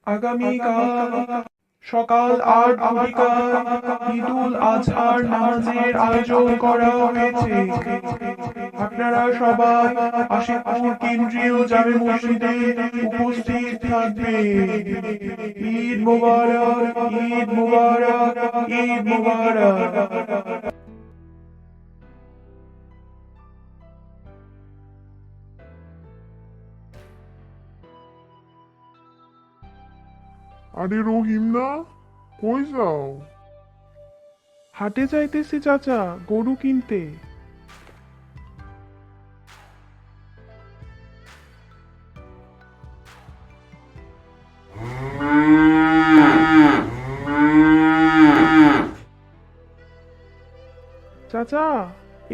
আগামীকাল সকাল ৮ ঘটিকায় ঈদুল আজহার নামাজের আয়োজন করা হয়েছে। আপনারা সবাই আশিকপুর কেন্দ্রীয় জামে মসজিদে উপস্থিত থাকবেন। ঈদ মোবারক, ঈদ মোবারক, ঈদ মোবারক। আরে রহিম না, কই যাও? হাটে যাইতেছি চাচা, গরু কিনতে। চাচা,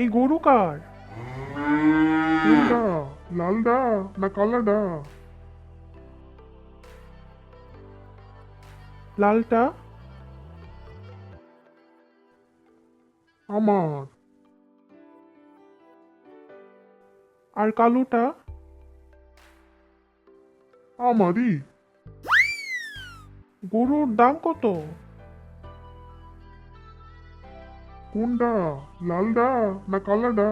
এই গরু কার? কোনটা, লালডা না কালাডা? লালটা আমার। আর কালোটা? আমারই। গরুর দাম কত? কোনটা, লালডা না কালাডা?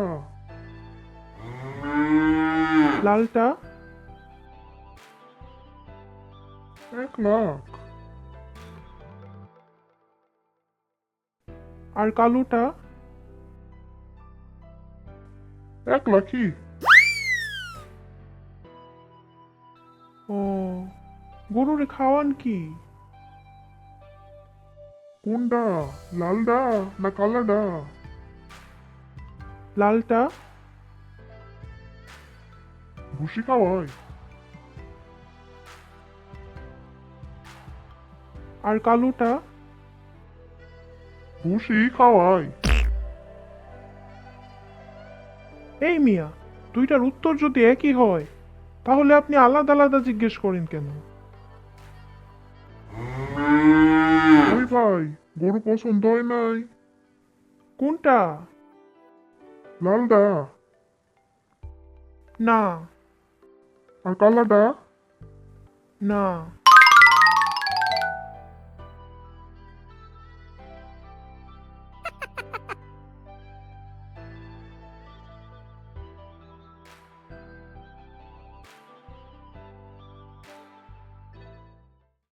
লালটা 1 লাখ। আর কালোটা? 1 লাখই। ও, গরুরে খাওয়ান কি? কোনটা, লালডা না কালাডা? লালটা ভুসি খাওয়াই। আর কালোটা? ভুসি খাওয়াই। এই মিয়া, দুইটার উত্তর যদি একই হয় তাহলে আপনি আলাদা আলাদা জিজ্ঞেস করেন কেন? ওই ভাই, গরু পছন্দ হয় নাই? কোনটা? লালডা না আর কালাডা? না